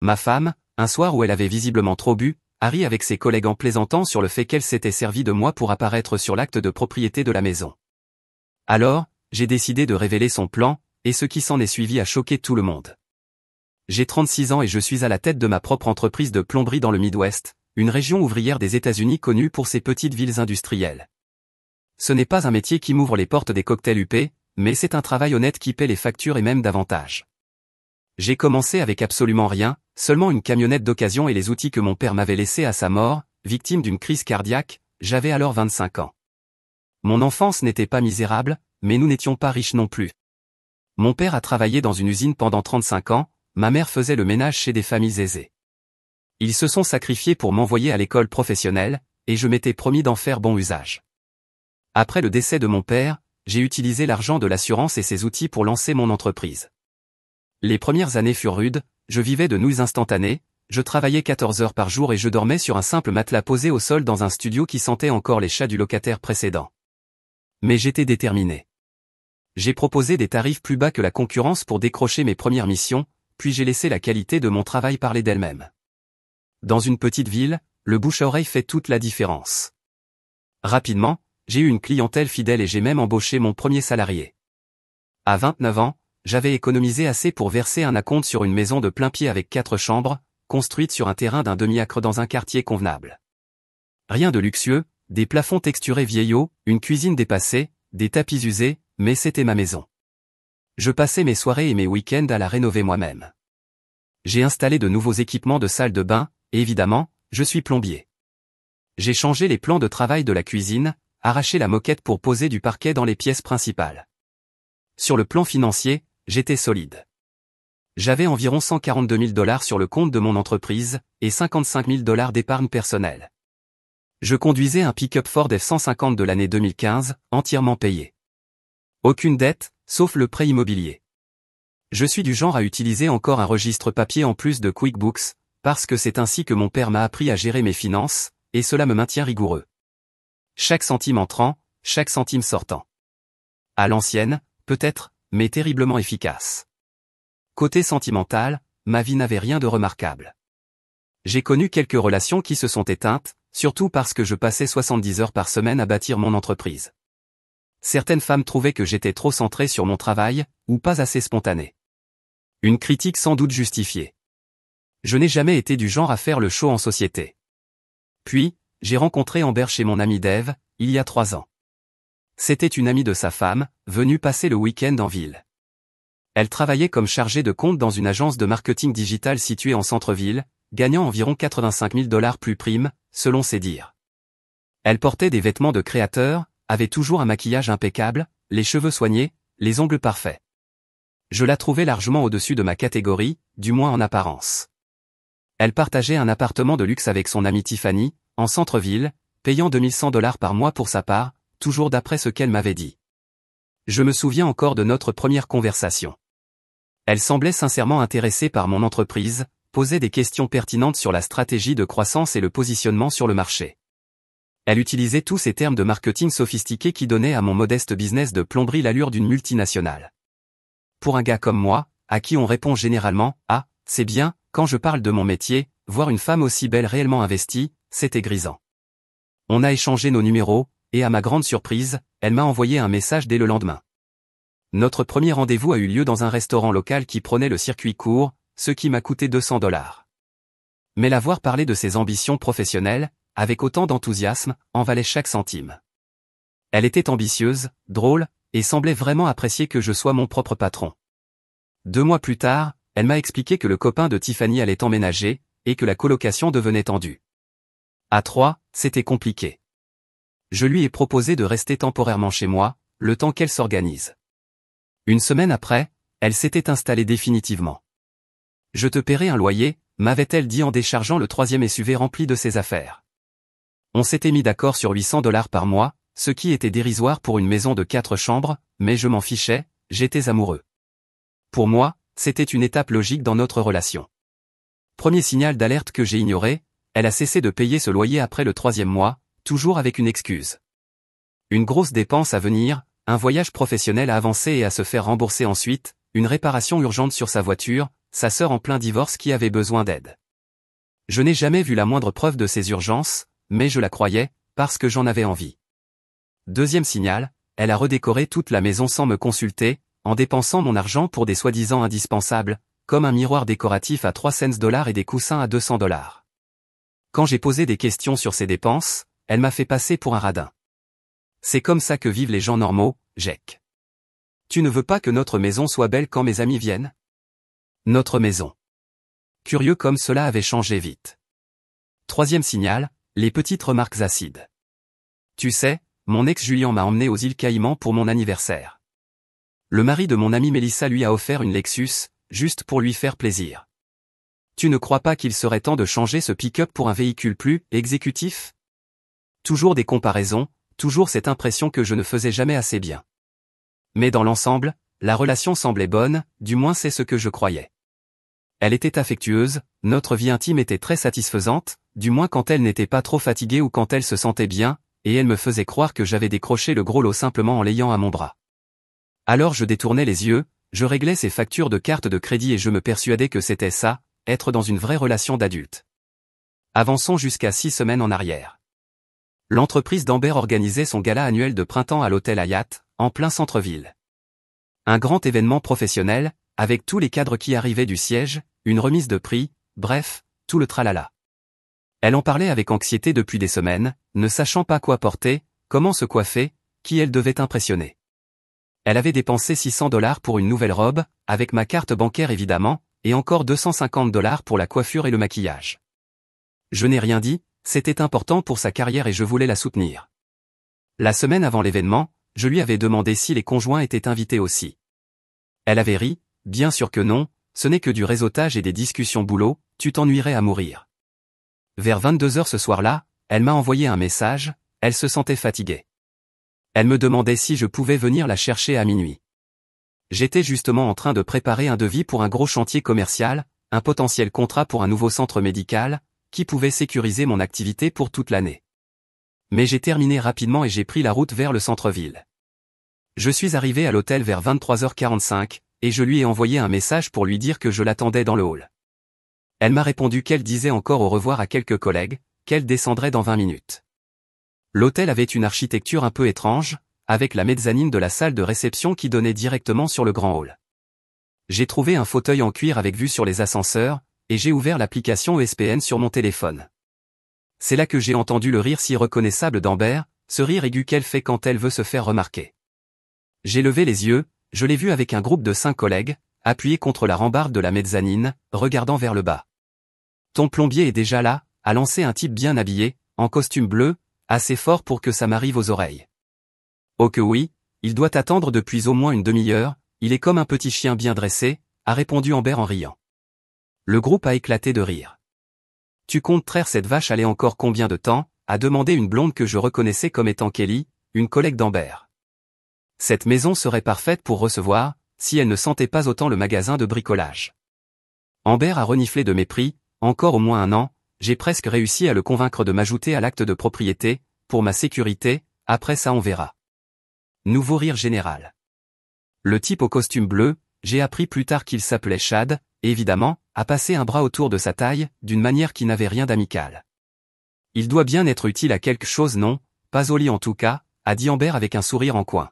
Ma femme, un soir où elle avait visiblement trop bu, a ri avec ses collègues en plaisantant sur le fait qu'elle s'était servie de moi pour apparaître sur l'acte de propriété de la maison. Alors, j'ai décidé de révéler son plan, et ce qui s'en est suivi a choqué tout le monde. J'ai 36 ans et je suis à la tête de ma propre entreprise de plomberie dans le Midwest, une région ouvrière des États-Unis connue pour ses petites villes industrielles. Ce n'est pas un métier qui m'ouvre les portes des cocktails huppés, mais c'est un travail honnête qui paie les factures et même davantage. J'ai commencé avec absolument rien, seulement une camionnette d'occasion et les outils que mon père m'avait laissés à sa mort, victime d'une crise cardiaque, j'avais alors 25 ans. Mon enfance n'était pas misérable, mais nous n'étions pas riches non plus. Mon père a travaillé dans une usine pendant 35 ans, ma mère faisait le ménage chez des familles aisées. Ils se sont sacrifiés pour m'envoyer à l'école professionnelle, et je m'étais promis d'en faire bon usage. Après le décès de mon père, j'ai utilisé l'argent de l'assurance et ses outils pour lancer mon entreprise. Les premières années furent rudes, je vivais de nouilles instantanées, je travaillais 14 heures par jour et je dormais sur un simple matelas posé au sol dans un studio qui sentait encore les chats du locataire précédent. Mais j'étais déterminé. J'ai proposé des tarifs plus bas que la concurrence pour décrocher mes premières missions, puis j'ai laissé la qualité de mon travail parler d'elle-même. Dans une petite ville, le bouche-à-oreille fait toute la différence. Rapidement, j'ai eu une clientèle fidèle et j'ai même embauché mon premier salarié. À 29 ans, j'avais économisé assez pour verser un acompte sur une maison de plain-pied avec 4 chambres, construite sur un terrain d'un demi-acre dans un quartier convenable. Rien de luxueux, des plafonds texturés vieillots, une cuisine dépassée, des tapis usés, mais c'était ma maison. Je passais mes soirées et mes week-ends à la rénover moi-même. J'ai installé de nouveaux équipements de salle de bain, et évidemment, je suis plombier. J'ai changé les plans de travail de la cuisine, arraché la moquette pour poser du parquet dans les pièces principales. Sur le plan financier, j'étais solide. J'avais environ 142 000 $ sur le compte de mon entreprise, et 55 000 $ d'épargne personnelle. Je conduisais un pick-up Ford F-150 de l'année 2015, entièrement payé. Aucune dette, sauf le prêt immobilier. Je suis du genre à utiliser encore un registre papier en plus de QuickBooks, parce que c'est ainsi que mon père m'a appris à gérer mes finances, et cela me maintient rigoureux. Chaque centime entrant, chaque centime sortant. À l'ancienne, peut-être, mais terriblement efficace. Côté sentimental, ma vie n'avait rien de remarquable. J'ai connu quelques relations qui se sont éteintes, surtout parce que je passais 70 heures par semaine à bâtir mon entreprise. Certaines femmes trouvaient que j'étais trop centré sur mon travail, ou pas assez spontané. Une critique sans doute justifiée. Je n'ai jamais été du genre à faire le show en société. Puis, j'ai rencontré Amber chez mon ami Dave, il y a 3 ans. C'était une amie de sa femme, venue passer le week-end en ville. Elle travaillait comme chargée de compte dans une agence de marketing digital située en centre-ville, gagnant environ 85 000 $ plus prime, selon ses dires. Elle portait des vêtements de créateur, avait toujours un maquillage impeccable, les cheveux soignés, les ongles parfaits. Je la trouvais largement au-dessus de ma catégorie, du moins en apparence. Elle partageait un appartement de luxe avec son amie Tiffany, en centre-ville, payant 2100 $ par mois pour sa part, toujours d'après ce qu'elle m'avait dit. Je me souviens encore de notre première conversation. Elle semblait sincèrement intéressée par mon entreprise, posait des questions pertinentes sur la stratégie de croissance et le positionnement sur le marché. Elle utilisait tous ces termes de marketing sophistiqués qui donnaient à mon modeste business de plomberie l'allure d'une multinationale. Pour un gars comme moi, à qui on répond généralement « Ah, c'est bien », quand je parle de mon métier, voir une femme aussi belle réellement investie, c'était grisant. On a échangé nos numéros, et à ma grande surprise, elle m'a envoyé un message dès le lendemain. Notre premier rendez-vous a eu lieu dans un restaurant local qui prenait le circuit court, ce qui m'a coûté 200 $. Mais la voir parler de ses ambitions professionnelles, avec autant d'enthousiasme, en valait chaque centime. Elle était ambitieuse, drôle, et semblait vraiment apprécier que je sois mon propre patron. 2 mois plus tard, elle m'a expliqué que le copain de Tiffany allait emménager, et que la colocation devenait tendue. À 3, c'était compliqué. Je lui ai proposé de rester temporairement chez moi, le temps qu'elle s'organise. Une semaine après, elle s'était installée définitivement. « Je te paierai un loyer », m'avait-elle dit en déchargeant le 3e SUV rempli de ses affaires. On s'était mis d'accord sur 800 $ par mois, ce qui était dérisoire pour une maison de 4 chambres, mais je m'en fichais, j'étais amoureux. Pour moi, c'était une étape logique dans notre relation. Premier signal d'alerte que j'ai ignoré, elle a cessé de payer ce loyer après le 3e mois, toujours avec une excuse. Une grosse dépense à venir, un voyage professionnel à avancer et à se faire rembourser ensuite, une réparation urgente sur sa voiture, sa sœur en plein divorce qui avait besoin d'aide. Je n'ai jamais vu la moindre preuve de ces urgences, mais je la croyais, parce que j'en avais envie. Deuxième signal, elle a redécoré toute la maison sans me consulter, en dépensant mon argent pour des soi-disant indispensables, comme un miroir décoratif à 3 cents $ et des coussins à 200 $. Quand j'ai posé des questions sur ces dépenses, elle m'a fait passer pour un radin. C'est comme ça que vivent les gens normaux, Jack. Tu ne veux pas que notre maison soit belle quand mes amis viennent? Notre maison. Curieux comme cela avait changé vite. Troisième signal, les petites remarques acides. Tu sais, mon ex Julien m'a emmené aux îles Caïmans pour mon anniversaire. Le mari de mon amie Mélissa lui a offert une Lexus, juste pour lui faire plaisir. Tu ne crois pas qu'il serait temps de changer ce pick-up pour un véhicule plus exécutif? Toujours des comparaisons, toujours cette impression que je ne faisais jamais assez bien. Mais dans l'ensemble, la relation semblait bonne, du moins c'est ce que je croyais. Elle était affectueuse, notre vie intime était très satisfaisante, du moins quand elle n'était pas trop fatiguée ou quand elle se sentait bien, et elle me faisait croire que j'avais décroché le gros lot simplement en l'ayant à mon bras. Alors je détournais les yeux, je réglais ses factures de carte de crédit et je me persuadais que c'était ça, être dans une vraie relation d'adulte. Avançons jusqu'à 6 semaines en arrière. L'entreprise d'Amber organisait son gala annuel de printemps à l'hôtel Hyatt, en plein centre-ville. Un grand événement professionnel, avec tous les cadres qui arrivaient du siège, une remise de prix, bref, tout le tralala. Elle en parlait avec anxiété depuis des semaines, ne sachant pas quoi porter, comment se coiffer, qui elle devait impressionner. Elle avait dépensé 600 $ pour une nouvelle robe, avec ma carte bancaire évidemment, et encore 250 $ pour la coiffure et le maquillage. Je n'ai rien dit, c'était important pour sa carrière et je voulais la soutenir. La semaine avant l'événement, je lui avais demandé si les conjoints étaient invités aussi. Elle avait ri, bien sûr que non, ce n'est que du réseautage et des discussions boulot, tu t'ennuierais à mourir. Vers 22 h ce soir-là, elle m'a envoyé un message, elle se sentait fatiguée. Elle me demandait si je pouvais venir la chercher à minuit. J'étais justement en train de préparer un devis pour un gros chantier commercial, un potentiel contrat pour un nouveau centre médical, qui pouvait sécuriser mon activité pour toute l'année. Mais j'ai terminé rapidement et j'ai pris la route vers le centre-ville. Je suis arrivé à l'hôtel vers 23 h 45, et je lui ai envoyé un message pour lui dire que je l'attendais dans le hall. Elle m'a répondu qu'elle disait encore au revoir à quelques collègues, qu'elle descendrait dans 20 minutes. L'hôtel avait une architecture un peu étrange, avec la mezzanine de la salle de réception qui donnait directement sur le grand hall. J'ai trouvé un fauteuil en cuir avec vue sur les ascenseurs, et j'ai ouvert l'application ESPN sur mon téléphone. C'est là que j'ai entendu le rire si reconnaissable d'Amber, ce rire aigu qu'elle fait quand elle veut se faire remarquer. J'ai levé les yeux, je l'ai vue avec un groupe de 5 collègues, appuyés contre la rambarde de la mezzanine, regardant vers le bas. Ton plombier est déjà là, a lancé un type bien habillé, en costume bleu, assez fort pour que ça m'arrive aux oreilles. Oh que oui, il doit attendre depuis au moins une demi-heure, il est comme un petit chien bien dressé, a répondu Amber en riant. Le groupe a éclaté de rire. Tu comptes traire cette vache aller encore combien de temps, a demandé une blonde que je reconnaissais comme étant Kelly, une collègue d'Amber. Cette maison serait parfaite pour recevoir, si elle ne sentait pas autant le magasin de bricolage. Amber a reniflé de mépris, encore au moins un an, j'ai presque réussi à le convaincre de m'ajouter à l'acte de propriété, pour ma sécurité, après ça on verra. Nouveau rire général. Le type au costume bleu, j'ai appris plus tard qu'il s'appelait Chad, et évidemment, a passé un bras autour de sa taille, d'une manière qui n'avait rien d'amical. Il doit bien être utile à quelque chose non, pas au lit en tout cas, a dit Amber avec un sourire en coin.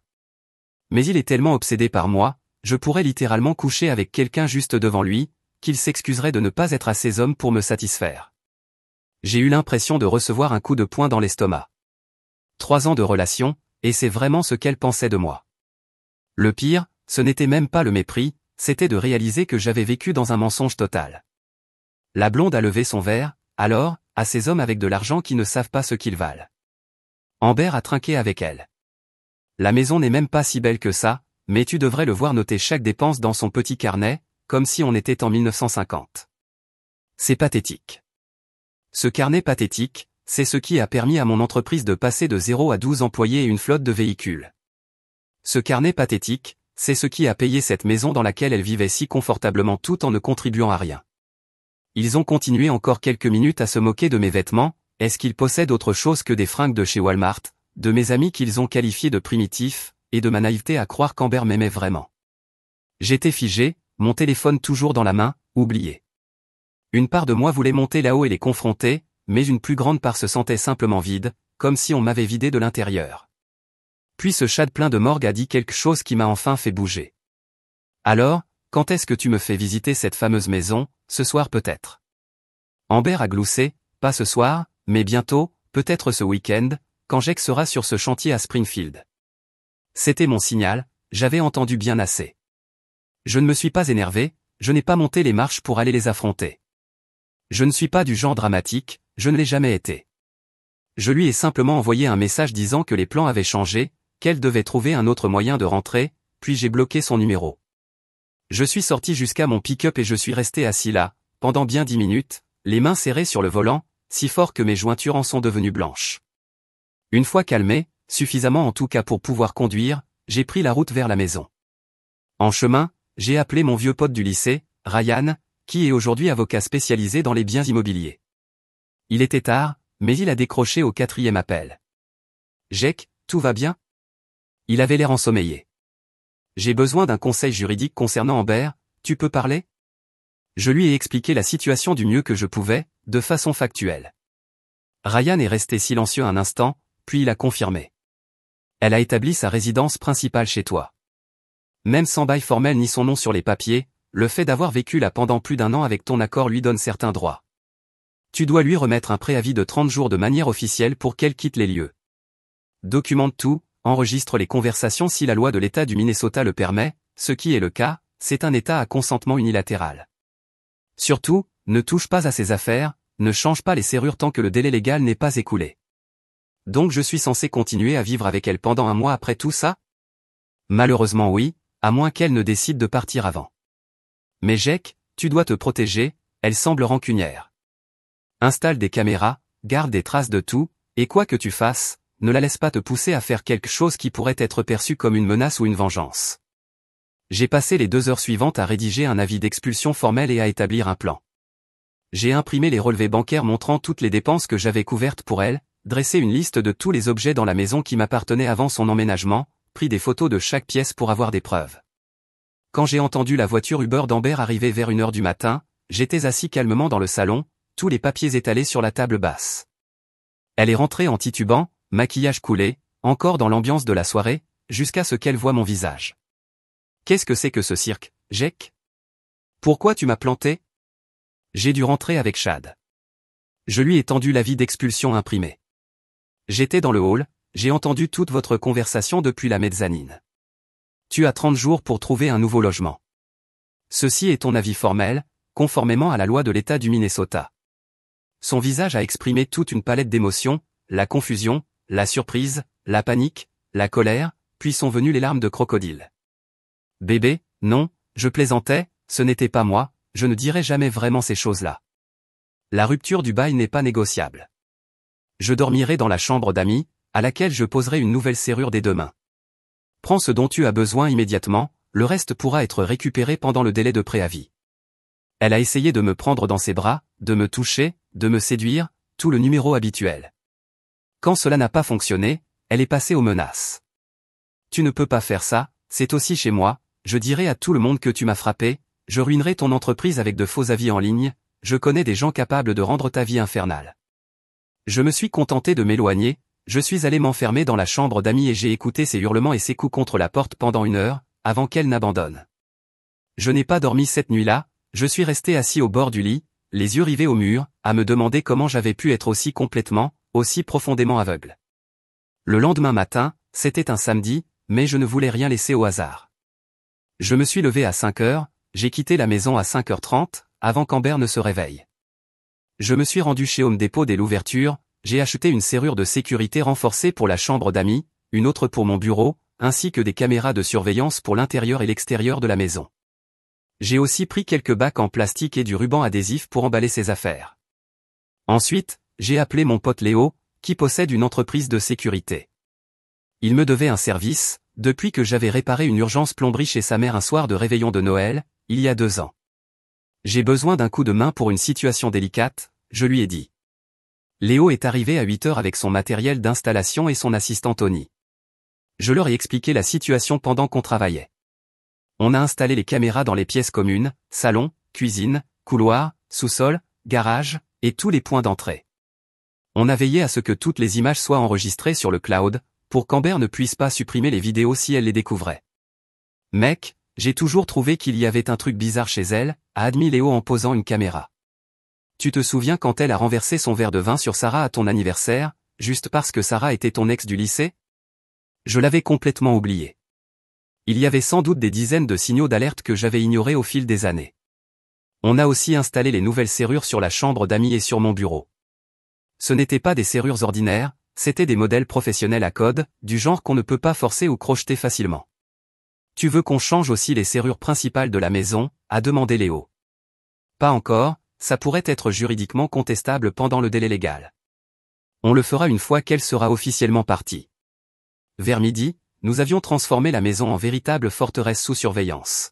Mais il est tellement obsédé par moi, je pourrais littéralement coucher avec quelqu'un juste devant lui, qu'il s'excuserait de ne pas être assez homme pour me satisfaire. J'ai eu l'impression de recevoir un coup de poing dans l'estomac. 3 ans de relation, et c'est vraiment ce qu'elle pensait de moi. Le pire, ce n'était même pas le mépris, c'était de réaliser que j'avais vécu dans un mensonge total. La blonde a levé son verre, alors, à ces hommes avec de l'argent qui ne savent pas ce qu'ils valent. Amber a trinqué avec elle. La maison n'est même pas si belle que ça, mais tu devrais le voir noter chaque dépense dans son petit carnet, comme si on était en 1950. C'est pathétique. Ce carnet pathétique, c'est ce qui a permis à mon entreprise de passer de 0 à 12 employés et une flotte de véhicules. Ce carnet pathétique, c'est ce qui a payé cette maison dans laquelle elle vivait si confortablement tout en ne contribuant à rien. Ils ont continué encore quelques minutes à se moquer de mes vêtements, est-ce qu'ils possèdent autre chose que des fringues de chez Walmart, de mes amis qu'ils ont qualifiés de primitifs, et de ma naïveté à croire qu'Amber m'aimait vraiment. J'étais figé, mon téléphone toujours dans la main, oublié. Une part de moi voulait monter là-haut et les confronter, mais une plus grande part se sentait simplement vide, comme si on m'avait vidé de l'intérieur. Puis ce Chad plein de morgue a dit quelque chose qui m'a enfin fait bouger. Alors, quand est-ce que tu me fais visiter cette fameuse maison, ce soir peut-être? Amber a gloussé, pas ce soir, mais bientôt, peut-être ce week-end, quand Jack sera sur ce chantier à Springfield. C'était mon signal, j'avais entendu bien assez. Je ne me suis pas énervé, je n'ai pas monté les marches pour aller les affronter. Je ne suis pas du genre dramatique, je ne l'ai jamais été. Je lui ai simplement envoyé un message disant que les plans avaient changé, qu'elle devait trouver un autre moyen de rentrer, puis j'ai bloqué son numéro. Je suis sorti jusqu'à mon pick-up et je suis resté assis là, pendant bien 10 minutes, les mains serrées sur le volant, si fort que mes jointures en sont devenues blanches. Une fois calmé, suffisamment en tout cas pour pouvoir conduire, j'ai pris la route vers la maison. En chemin, j'ai appelé mon vieux pote du lycée, Ryan, qui est aujourd'hui avocat spécialisé dans les biens immobiliers. Il était tard, mais il a décroché au 4e appel. « Jack, tout va bien ?» Il avait l'air ensommeillé. « J'ai besoin d'un conseil juridique concernant Amber, tu peux parler ?» Je lui ai expliqué la situation du mieux que je pouvais, de façon factuelle. Ryan est resté silencieux un instant, puis il a confirmé. « Elle a établi sa résidence principale chez toi. Même sans bail formel ni son nom sur les papiers, le fait d'avoir vécu là pendant plus d'1 an avec ton accord lui donne certains droits. Tu dois lui remettre un préavis de 30 jours de manière officielle pour qu'elle quitte les lieux. Documente tout, enregistre les conversations si la loi de l'État du Minnesota le permet, ce qui est le cas, c'est un État à consentement unilatéral. Surtout, ne touche pas à ses affaires, ne change pas les serrures tant que le délai légal n'est pas écoulé. Donc je suis censé continuer à vivre avec elle pendant 1 mois après tout ça? Malheureusement oui, à moins qu'elle ne décide de partir avant. Mais Jack, tu dois te protéger, elle semble rancunière. Installe des caméras, garde des traces de tout, et quoi que tu fasses, ne la laisse pas te pousser à faire quelque chose qui pourrait être perçu comme une menace ou une vengeance. J'ai passé les 2 heures suivantes à rédiger un avis d'expulsion formel et à établir un plan. J'ai imprimé les relevés bancaires montrant toutes les dépenses que j'avais couvertes pour elle, dressé une liste de tous les objets dans la maison qui m'appartenaient avant son emménagement, pris des photos de chaque pièce pour avoir des preuves. Quand j'ai entendu la voiture Uber d'Amber arriver vers 1 heure du matin, j'étais assis calmement dans le salon, tous les papiers étalés sur la table basse. Elle est rentrée en titubant, maquillage coulé, encore dans l'ambiance de la soirée, jusqu'à ce qu'elle voie mon visage. « Qu'est-ce que c'est que ce cirque, Jack? Pourquoi tu m'as planté ?» J'ai dû rentrer avec Chad. Je lui ai tendu l'avis d'expulsion imprimé. J'étais dans le hall, j'ai entendu toute votre conversation depuis la mezzanine. Tu as 30 jours pour trouver un nouveau logement. Ceci est ton avis formel, conformément à la loi de l'État du Minnesota. Son visage a exprimé toute une palette d'émotions, la confusion, la surprise, la panique, la colère, puis sont venues les larmes de crocodile. Bébé, non, je plaisantais, ce n'était pas moi, je ne dirai jamais vraiment ces choses-là. La rupture du bail n'est pas négociable. Je dormirai dans la chambre d'amis, à laquelle je poserai une nouvelle serrure dès demain. Prends ce dont tu as besoin immédiatement, le reste pourra être récupéré pendant le délai de préavis. Elle a essayé de me prendre dans ses bras, de me toucher, de me séduire, tout le numéro habituel. Quand cela n'a pas fonctionné, elle est passée aux menaces. Tu ne peux pas faire ça, c'est aussi chez moi, je dirai à tout le monde que tu m'as frappé, je ruinerai ton entreprise avec de faux avis en ligne, je connais des gens capables de rendre ta vie infernale. Je me suis contenté de m'éloigner, je suis allé m'enfermer dans la chambre d'amis et j'ai écouté ses hurlements et ses coups contre la porte pendant 1 heure, avant qu'elle n'abandonne. Je n'ai pas dormi cette nuit-là, je suis resté assis au bord du lit, les yeux rivés au mur, à me demander comment j'avais pu être aussi complètement, aussi profondément aveugle. Le lendemain matin, c'était un samedi, mais je ne voulais rien laisser au hasard. Je me suis levé à 5 heures, j'ai quitté la maison à 5h30, avant qu'Amber ne se réveille. Je me suis rendu chez Home Depot dès l'ouverture, j'ai acheté une serrure de sécurité renforcée pour la chambre d'amis, une autre pour mon bureau, ainsi que des caméras de surveillance pour l'intérieur et l'extérieur de la maison. J'ai aussi pris quelques bacs en plastique et du ruban adhésif pour emballer ses affaires. Ensuite, j'ai appelé mon pote Léo, qui possède une entreprise de sécurité. Il me devait un service, depuis que j'avais réparé une urgence plomberie chez sa mère un soir de réveillon de Noël, il y a 2 ans. J'ai besoin d'un coup de main pour une situation délicate, je lui ai dit. Léo est arrivé à 8 heures avec son matériel d'installation et son assistant Tony. Je leur ai expliqué la situation pendant qu'on travaillait. On a installé les caméras dans les pièces communes, salon, cuisine, couloir, sous-sol, garage, et tous les points d'entrée. On a veillé à ce que toutes les images soient enregistrées sur le cloud, pour qu'Amber ne puisse pas supprimer les vidéos si elle les découvrait. Mec, j'ai toujours trouvé qu'il y avait un truc bizarre chez elle, a admis Léo en posant une caméra. Tu te souviens quand elle a renversé son verre de vin sur Sarah à ton anniversaire, juste parce que Sarah était ton ex du lycée? Je l'avais complètement oublié. Il y avait sans doute des dizaines de signaux d'alerte que j'avais ignorés au fil des années. On a aussi installé les nouvelles serrures sur la chambre d'amis et sur mon bureau. Ce n'étaient pas des serrures ordinaires, c'étaient des modèles professionnels à code, du genre qu'on ne peut pas forcer ou crocheter facilement. Tu veux qu'on change aussi les serrures principales de la maison, a demandé Léo. Pas encore, ça pourrait être juridiquement contestable pendant le délai légal. On le fera une fois qu'elle sera officiellement partie. Vers midi, nous avions transformé la maison en véritable forteresse sous surveillance.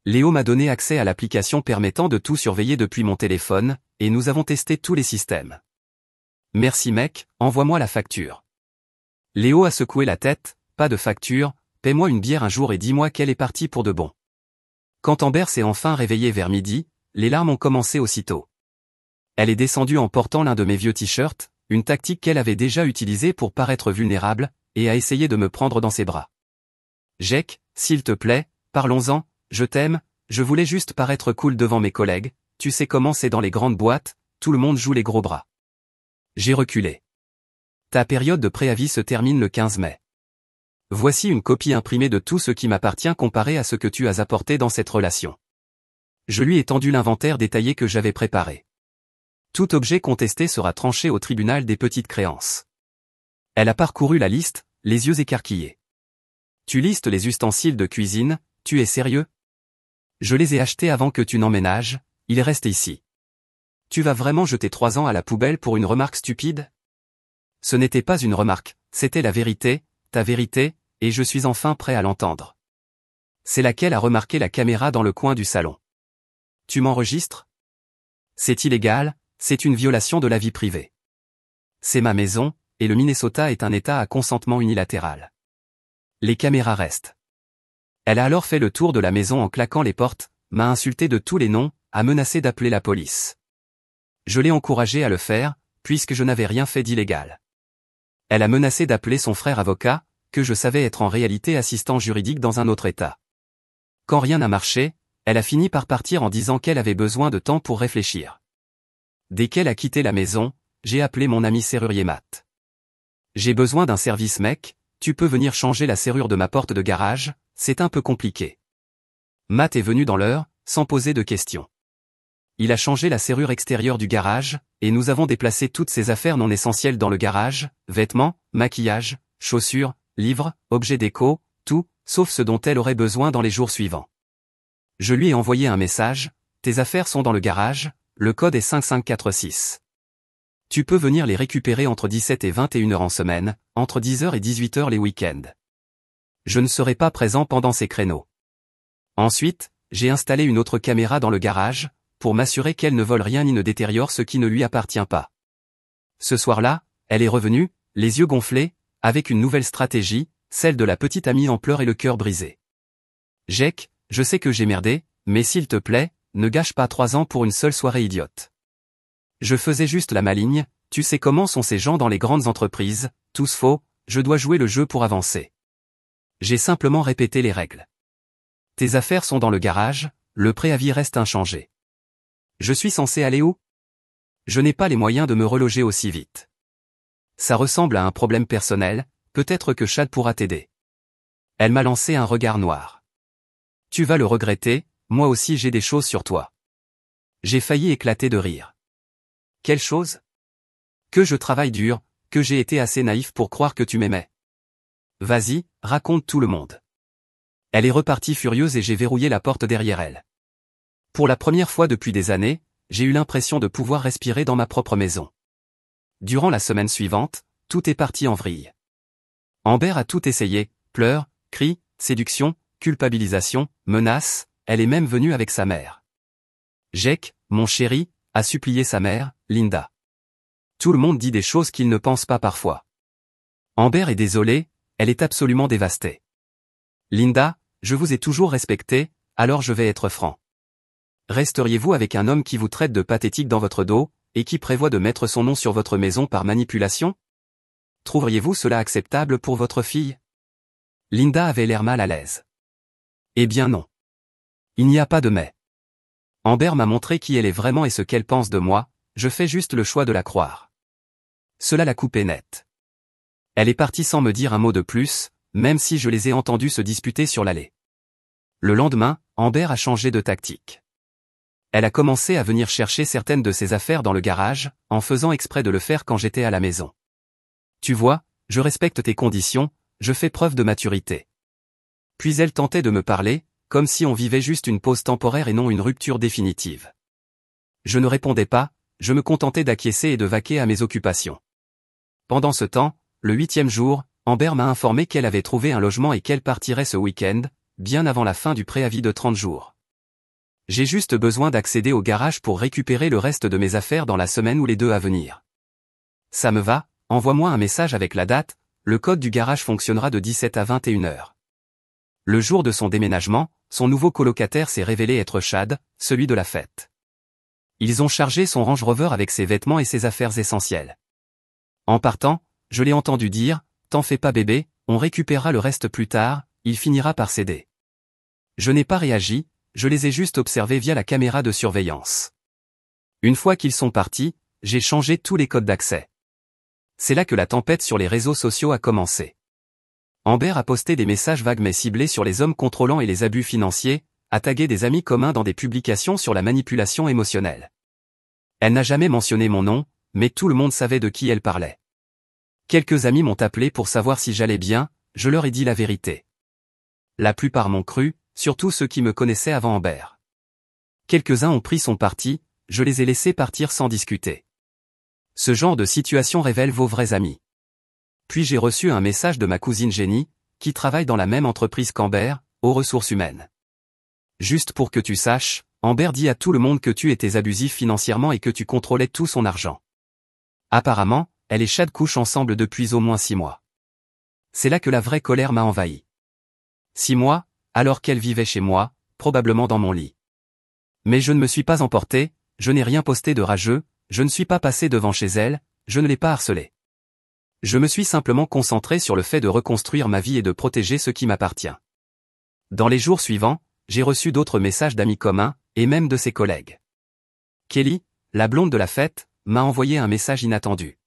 Léo m'a donné accès à l'application permettant de tout surveiller depuis mon téléphone, et nous avons testé tous les systèmes. Merci mec, envoie-moi la facture. Léo a secoué la tête, pas de facture, paie-moi une bière un jour et dis-moi qu'elle est partie pour de bon. Quand Amber s'est enfin réveillée vers midi, les larmes ont commencé aussitôt. Elle est descendue en portant l'un de mes vieux t-shirts, une tactique qu'elle avait déjà utilisée pour paraître vulnérable, et a essayé de me prendre dans ses bras. Jake, s'il te plaît, parlons-en, je t'aime, je voulais juste paraître cool devant mes collègues, tu sais comment c'est dans les grandes boîtes, tout le monde joue les gros bras. J'ai reculé. Ta période de préavis se termine le 15 mai. Voici une copie imprimée de tout ce qui m'appartient comparé à ce que tu as apporté dans cette relation. Je lui ai tendu l'inventaire détaillé que j'avais préparé. Tout objet contesté sera tranché au tribunal des petites créances. Elle a parcouru la liste, les yeux écarquillés. Tu listes les ustensiles de cuisine, tu es sérieux? Je les ai achetés avant que tu n'emménages, ils restent ici. Tu vas vraiment jeter 3 ans à la poubelle pour une remarque stupide? Ce n'était pas une remarque, c'était la vérité, ta vérité, et je suis enfin prêt à l'entendre. C'est laquelle a remarqué la caméra dans le coin du salon. Tu m'enregistres? C'est illégal, c'est une violation de la vie privée. C'est ma maison, et le Minnesota est un État à consentement unilatéral. Les caméras restent. Elle a alors fait le tour de la maison en claquant les portes, m'a insulté de tous les noms, a menacé d'appeler la police. Je l'ai encouragée à le faire, puisque je n'avais rien fait d'illégal. Elle a menacé d'appeler son frère avocat, que je savais être en réalité assistant juridique dans un autre État. Quand rien n'a marché, elle a fini par partir en disant qu'elle avait besoin de temps pour réfléchir. Dès qu'elle a quitté la maison, j'ai appelé mon ami serrurier Matt. J'ai besoin d'un service mec, tu peux venir changer la serrure de ma porte de garage, c'est un peu compliqué. Matt est venu dans l'heure, sans poser de questions. Il a changé la serrure extérieure du garage, et nous avons déplacé toutes ses affaires non essentielles dans le garage, vêtements, maquillage, chaussures, livres, objets déco, tout, sauf ce dont elle aurait besoin dans les jours suivants. Je lui ai envoyé un message, tes affaires sont dans le garage, le code est 5546. Tu peux venir les récupérer entre 17 et 21 heures en semaine, entre 10 heures et 18 heures les week-ends. Je ne serai pas présent pendant ces créneaux. Ensuite, j'ai installé une autre caméra dans le garage, pour m'assurer qu'elle ne vole rien ni ne détériore ce qui ne lui appartient pas. Ce soir-là, elle est revenue, les yeux gonflés, avec une nouvelle stratégie, celle de la petite amie en pleurs et le cœur brisé. Jake, je sais que j'ai merdé, mais s'il te plaît, ne gâche pas 3 ans pour une seule soirée idiote. Je faisais juste la maligne, tu sais comment sont ces gens dans les grandes entreprises, tous faux, je dois jouer le jeu pour avancer. J'ai simplement répété les règles. Tes affaires sont dans le garage, le préavis reste inchangé. Je suis censé aller où? Je n'ai pas les moyens de me reloger aussi vite. Ça ressemble à un problème personnel, peut-être que Chad pourra t'aider. Elle m'a lancé un regard noir. Tu vas le regretter, moi aussi j'ai des choses sur toi. J'ai failli éclater de rire. Quelle chose? Que je travaille dur, que j'ai été assez naïf pour croire que tu m'aimais. Vas-y, raconte tout le monde. Elle est repartie furieuse et j'ai verrouillé la porte derrière elle. Pour la première fois depuis des années, j'ai eu l'impression de pouvoir respirer dans ma propre maison. Durant la semaine suivante, tout est parti en vrille. Amber a tout essayé, pleurs, cris, séduction, culpabilisation, menaces, elle est même venue avec sa mère. Jake, mon chéri, a supplié sa mère, Linda. Tout le monde dit des choses qu'il ne pense pas parfois. Amber est désolée, elle est absolument dévastée. Linda, je vous ai toujours respecté, alors je vais être franc. Resteriez-vous avec un homme qui vous traite de pathétique dans votre dos, et qui prévoit de mettre son nom sur votre maison par manipulation? Trouveriez-vous cela acceptable pour votre fille? Linda avait l'air mal à l'aise. Eh bien non. Il n'y a pas de mais. Amber m'a montré qui elle est vraiment et ce qu'elle pense de moi, je fais juste le choix de la croire. Cela l'a coupée net. Elle est partie sans me dire un mot de plus, même si je les ai entendus se disputer sur l'allée. Le lendemain, Amber a changé de tactique. Elle a commencé à venir chercher certaines de ses affaires dans le garage, en faisant exprès de le faire quand j'étais à la maison. Tu vois, je respecte tes conditions, je fais preuve de maturité. Puis elle tentait de me parler, comme si on vivait juste une pause temporaire et non une rupture définitive. Je ne répondais pas, je me contentais d'acquiescer et de vaquer à mes occupations. Pendant ce temps, le 8e jour, Amber m'a informé qu'elle avait trouvé un logement et qu'elle partirait ce week-end, bien avant la fin du préavis de 30 jours. J'ai juste besoin d'accéder au garage pour récupérer le reste de mes affaires dans la semaine ou les 2 à venir. Ça me va, envoie-moi un message avec la date, le code du garage fonctionnera de 17 à 21 heures. Le jour de son déménagement, son nouveau colocataire s'est révélé être Chad, celui de la fête. Ils ont chargé son Range Rover avec ses vêtements et ses affaires essentielles. En partant, je l'ai entendu dire, « T'en fais pas bébé, on récupérera le reste plus tard, il finira par céder. » Je n'ai pas réagi, je les ai juste observés via la caméra de surveillance. Une fois qu'ils sont partis, j'ai changé tous les codes d'accès. C'est là que la tempête sur les réseaux sociaux a commencé. Amber a posté des messages vagues mais ciblés sur les hommes contrôlants et les abus financiers, a tagué des amis communs dans des publications sur la manipulation émotionnelle. Elle n'a jamais mentionné mon nom, mais tout le monde savait de qui elle parlait. Quelques amis m'ont appelé pour savoir si j'allais bien, je leur ai dit la vérité. La plupart m'ont cru, surtout ceux qui me connaissaient avant Amber. Quelques-uns ont pris son parti, je les ai laissés partir sans discuter. Ce genre de situation révèle vos vrais amis. Puis j'ai reçu un message de ma cousine Jenny, qui travaille dans la même entreprise qu'Amber, aux ressources humaines. Juste pour que tu saches, Amber dit à tout le monde que tu étais abusif financièrement et que tu contrôlais tout son argent. Apparemment, elle et Chad couchent ensemble depuis au moins 6 mois. C'est là que la vraie colère m'a envahi. 6 mois, alors qu'elle vivait chez moi, probablement dans mon lit. Mais je ne me suis pas emporté, je n'ai rien posté de rageux, je ne suis pas passé devant chez elle, je ne l'ai pas harcelée. Je me suis simplement concentré sur le fait de reconstruire ma vie et de protéger ce qui m'appartient. Dans les jours suivants, j'ai reçu d'autres messages d'amis communs, et même de ses collègues. Kelly, la blonde de la fête, m'a envoyé un message inattendu.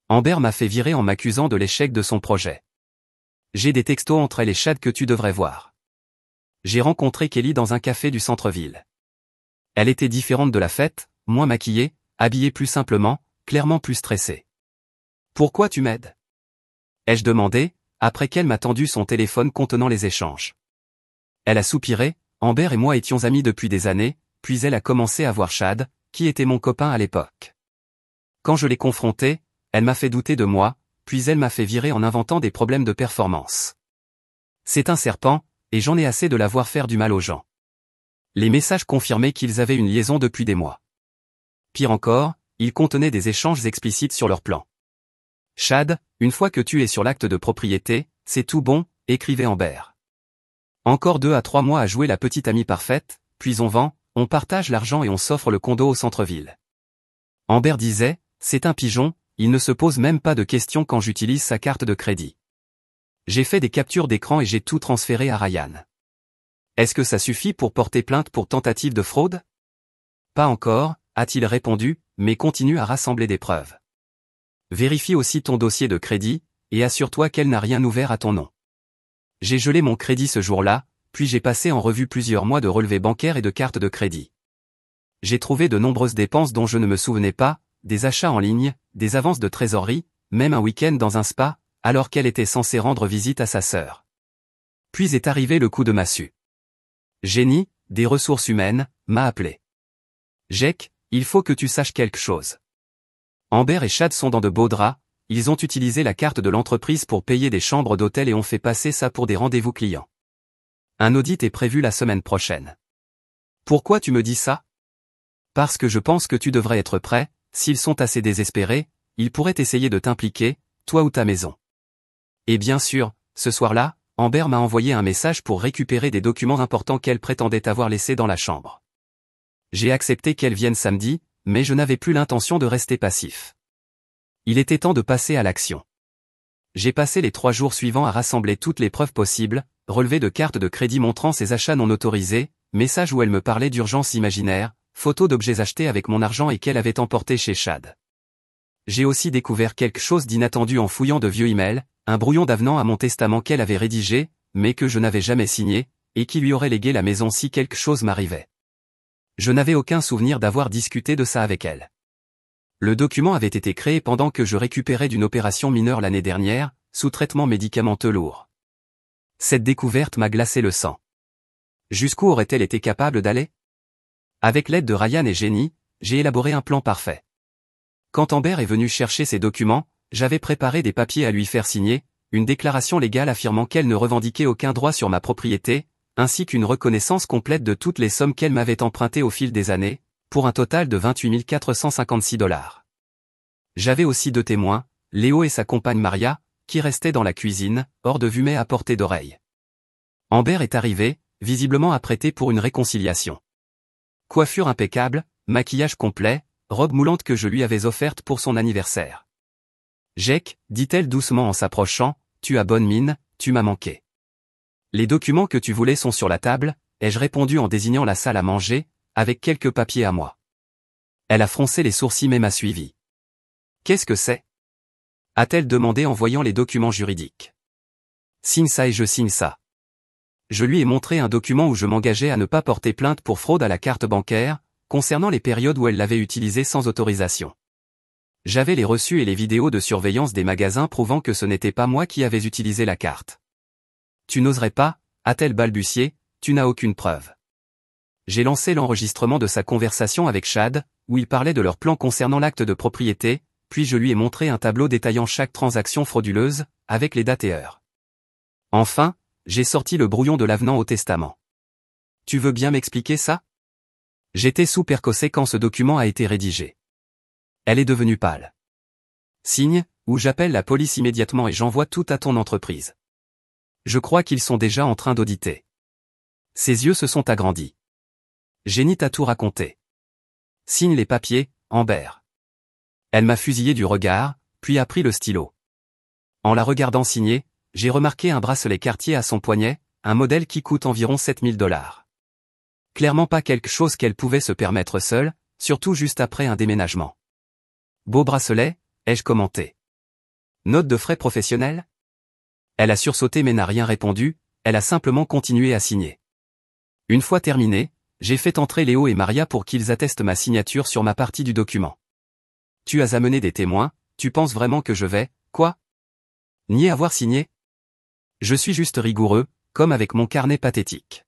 Amber m'a fait virer en m'accusant de l'échec de son projet. J'ai des textos entre elle et Chad que tu devrais voir. J'ai rencontré Kelly dans un café du centre-ville. Elle était différente de la fête, moins maquillée, habillée plus simplement, clairement plus stressée. « Pourquoi tu m'aides ?» ai-je demandé, après qu'elle m'a tendu son téléphone contenant les échanges. Elle a soupiré, Amber et moi étions amis depuis des années, puis elle a commencé à voir Chad, qui était mon copain à l'époque. Quand je l'ai confrontée, elle m'a fait douter de moi, puis elle m'a fait virer en inventant des problèmes de performance. C'est un serpent, et j'en ai assez de la voir faire du mal aux gens. Les messages confirmaient qu'ils avaient une liaison depuis des mois. Pire encore, ils contenaient des échanges explicites sur leur plan. Chad, une fois que tu es sur l'acte de propriété, c'est tout bon, écrivait Amber. Encore 2 à 3 mois à jouer la petite amie parfaite, puis on vend, on partage l'argent et on s'offre le condo au centre-ville. Amber disait, c'est un pigeon, il ne se pose même pas de questions quand j'utilise sa carte de crédit. J'ai fait des captures d'écran et j'ai tout transféré à Ryan. Est-ce que ça suffit pour porter plainte pour tentative de fraude? Pas encore, a-t-il répondu, mais continue à rassembler des preuves. Vérifie aussi ton dossier de crédit, et assure-toi qu'elle n'a rien ouvert à ton nom. J'ai gelé mon crédit ce jour-là, puis j'ai passé en revue plusieurs mois de relevés bancaires et de cartes de crédit. J'ai trouvé de nombreuses dépenses dont je ne me souvenais pas, des achats en ligne, des avances de trésorerie, même un week-end dans un spa, alors qu'elle était censée rendre visite à sa sœur. Puis est arrivé le coup de massue. Jenny, des ressources humaines, m'a appelé. Jake, il faut que tu saches quelque chose. Amber et Chad sont dans de beaux draps, ils ont utilisé la carte de l'entreprise pour payer des chambres d'hôtel et ont fait passer ça pour des rendez-vous clients. Un audit est prévu la semaine prochaine. Pourquoi tu me dis ça? Parce que je pense que tu devrais être prêt, s'ils sont assez désespérés, ils pourraient essayer de t'impliquer, toi ou ta maison. Et bien sûr, ce soir-là, Amber m'a envoyé un message pour récupérer des documents importants qu'elle prétendait avoir laissés dans la chambre. J'ai accepté qu'elle vienne samedi, mais je n'avais plus l'intention de rester passif. Il était temps de passer à l'action. J'ai passé les 3 jours suivants à rassembler toutes les preuves possibles, relevés de cartes de crédit montrant ses achats non autorisés, messages où elle me parlait d'urgence imaginaire, photos d'objets achetés avec mon argent et qu'elle avait emportés chez Chad. J'ai aussi découvert quelque chose d'inattendu en fouillant de vieux emails, un brouillon d'avenant à mon testament qu'elle avait rédigé, mais que je n'avais jamais signé, et qui lui aurait légué la maison si quelque chose m'arrivait. Je n'avais aucun souvenir d'avoir discuté de ça avec elle. Le document avait été créé pendant que je récupérais d'une opération mineure l'année dernière, sous traitement médicamenteux lourd. Cette découverte m'a glacé le sang. Jusqu'où aurait-elle été capable d'aller? Avec l'aide de Ryan et Jenny, j'ai élaboré un plan parfait. Quand Amber est venue chercher ses documents, j'avais préparé des papiers à lui faire signer, une déclaration légale affirmant qu'elle ne revendiquait aucun droit sur ma propriété, ainsi qu'une reconnaissance complète de toutes les sommes qu'elle m'avait empruntées au fil des années, pour un total de 28 456 $. J'avais aussi 2 témoins, Léo et sa compagne Maria, qui restaient dans la cuisine, hors de vue mais à portée d'oreille. Amber est arrivée, visiblement apprêtée pour une réconciliation. Coiffure impeccable, maquillage complet, robe moulante que je lui avais offerte pour son anniversaire. « Jake, dit-elle doucement en s'approchant, tu as bonne mine, tu m'as manqué. Les documents que tu voulais sont sur la table, ai-je répondu en désignant la salle à manger, avec quelques papiers à moi. Elle a froncé les sourcils mais m'a suivi. « Qu'est-ce que c'est » a-t-elle demandé en voyant les documents juridiques. « Signe ça et je signe ça. » Je lui ai montré un document où je m'engageais à ne pas porter plainte pour fraude à la carte bancaire, concernant les périodes où elle l'avait utilisée sans autorisation. J'avais les reçus et les vidéos de surveillance des magasins prouvant que ce n'était pas moi qui avais utilisé la carte. « Tu n'oserais pas » a-t-elle balbutié, « tu n'as aucune preuve. » J'ai lancé l'enregistrement de sa conversation avec Chad, où il parlait de leur plan concernant l'acte de propriété, puis je lui ai montré un tableau détaillant chaque transaction frauduleuse, avec les dates et heures. Enfin, j'ai sorti le brouillon de l'avenant au testament. « Tu veux bien m'expliquer ça » J'étais sous percocet quand ce document a été rédigé. Elle est devenue pâle. « Signe, ou j'appelle la police immédiatement et j'envoie tout à ton entreprise. » Je crois qu'ils sont déjà en train d'auditer. Ses yeux se sont agrandis. Jenny t'a tout raconté. Signe les papiers, Amber. Elle m'a fusillé du regard, puis a pris le stylo. En la regardant signer, j'ai remarqué un bracelet Cartier à son poignet, un modèle qui coûte environ 7 000 $. Clairement pas quelque chose qu'elle pouvait se permettre seule, surtout juste après un déménagement. Beau bracelet, ai-je commenté. Note de frais professionnels? Elle a sursauté mais n'a rien répondu, elle a simplement continué à signer. Une fois terminé, j'ai fait entrer Léo et Maria pour qu'ils attestent ma signature sur ma partie du document. Tu as amené des témoins, tu penses vraiment que je vais, quoi? Nier avoir signé? Je suis juste rigoureux, comme avec mon carnet pathétique.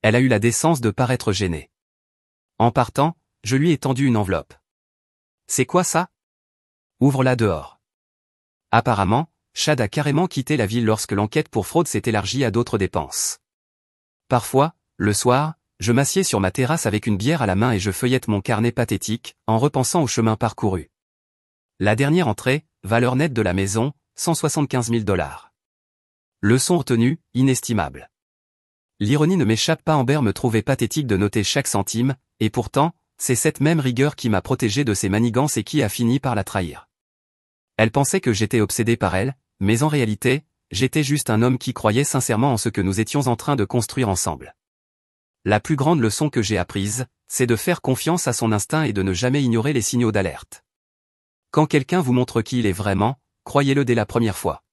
Elle a eu la décence de paraître gênée. En partant, je lui ai tendu une enveloppe. C'est quoi ça? Ouvre-la dehors. Apparemment, Chad a carrément quitté la ville lorsque l'enquête pour fraude s'est élargie à d'autres dépenses. Parfois, le soir, je m'assieds sur ma terrasse avec une bière à la main et je feuillette mon carnet pathétique, en repensant au chemin parcouru. La dernière entrée, valeur nette de la maison, 175 000 $. Leçon retenue, inestimable. L'ironie ne m'échappe pas, Amber me trouvait pathétique de noter chaque centime, et pourtant, c'est cette même rigueur qui m'a protégé de ses manigances et qui a fini par la trahir. Elle pensait que j'étais obsédé par elle, mais en réalité, j'étais juste un homme qui croyait sincèrement en ce que nous étions en train de construire ensemble. La plus grande leçon que j'ai apprise, c'est de faire confiance à son instinct et de ne jamais ignorer les signaux d'alerte. Quand quelqu'un vous montre qui il est vraiment, croyez-le dès la première fois.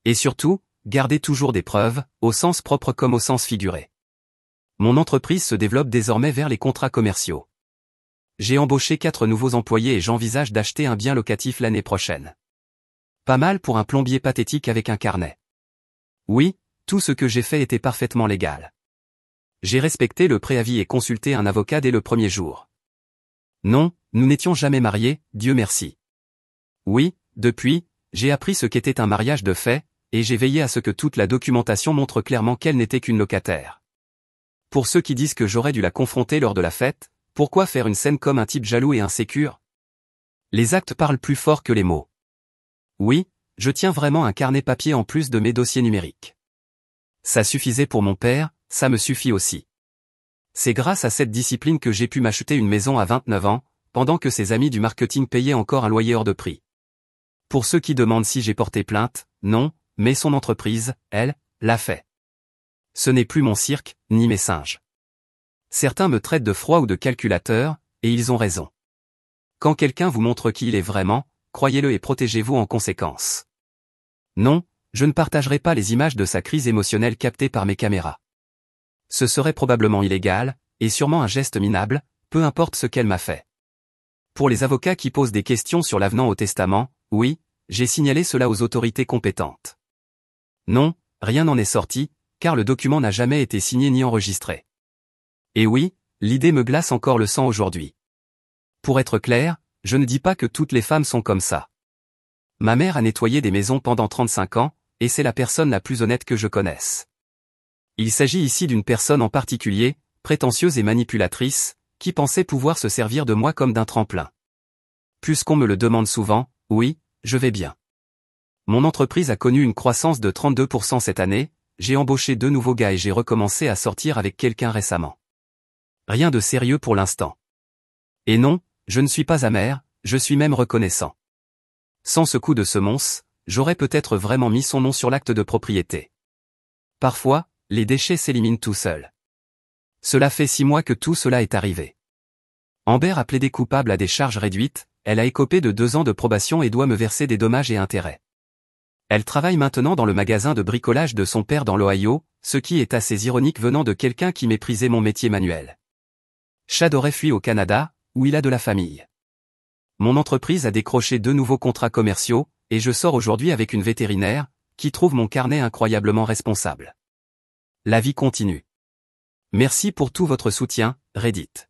Et surtout, gardez toujours des preuves, au sens propre comme au sens figuré. Mon entreprise se développe désormais vers les contrats commerciaux. J'ai embauché 4 nouveaux employés et j'envisage d'acheter un bien locatif l'année prochaine. Pas mal pour un plombier pathétique avec un carnet. Oui, tout ce que j'ai fait était parfaitement légal. J'ai respecté le préavis et consulté un avocat dès le premier jour. Non, nous n'étions jamais mariés, Dieu merci. Oui, depuis, j'ai appris ce qu'était un mariage de fait, et j'ai veillé à ce que toute la documentation montre clairement qu'elle n'était qu'une locataire. Pour ceux qui disent que j'aurais dû la confronter lors de la fête, pourquoi faire une scène comme un type jaloux et insécure? Les actes parlent plus fort que les mots. Oui, je tiens vraiment un carnet papier en plus de mes dossiers numériques. Ça suffisait pour mon père, ça me suffit aussi. C'est grâce à cette discipline que j'ai pu m'acheter une maison à 29 ans, pendant que ses amis du marketing payaient encore un loyer hors de prix. Pour ceux qui demandent si j'ai porté plainte, non, mais son entreprise, elle, l'a fait. Ce n'est plus mon cirque, ni mes singes. Certains me traitent de froid ou de calculateur, et ils ont raison. Quand quelqu'un vous montre qui il est vraiment, croyez-le et protégez-vous en conséquence. Non, je ne partagerai pas les images de sa crise émotionnelle captées par mes caméras. Ce serait probablement illégal, et sûrement un geste minable, peu importe ce qu'elle m'a fait. Pour les avocats qui posent des questions sur l'avenant au testament, oui, j'ai signalé cela aux autorités compétentes. Non, rien n'en est sorti, car le document n'a jamais été signé ni enregistré. Et oui, l'idée me glace encore le sang aujourd'hui. Pour être clair, je ne dis pas que toutes les femmes sont comme ça. Ma mère a nettoyé des maisons pendant 35 ans, et c'est la personne la plus honnête que je connaisse. Il s'agit ici d'une personne en particulier, prétentieuse et manipulatrice, qui pensait pouvoir se servir de moi comme d'un tremplin. Puisqu'on me le demande souvent, oui, je vais bien. Mon entreprise a connu une croissance de 32% cette année, j'ai embauché 2 nouveaux gars et j'ai recommencé à sortir avec quelqu'un récemment. Rien de sérieux pour l'instant. Et non, je ne suis pas amer, je suis même reconnaissant. Sans ce coup de semonce, j'aurais peut-être vraiment mis son nom sur l'acte de propriété. Parfois, les déchets s'éliminent tout seuls. Cela fait 6 mois que tout cela est arrivé. Amber a plaidé coupable à des charges réduites, elle a écopé de 2 ans de probation et doit me verser des dommages et intérêts. Elle travaille maintenant dans le magasin de bricolage de son père dans l'Ohio, ce qui est assez ironique venant de quelqu'un qui méprisait mon métier manuel. Chad aurait fui au Canada, où il a de la famille. Mon entreprise a décroché 2 nouveaux contrats commerciaux, et je sors aujourd'hui avec une vétérinaire, qui trouve mon carnet incroyablement responsable. La vie continue. Merci pour tout votre soutien, Reddit.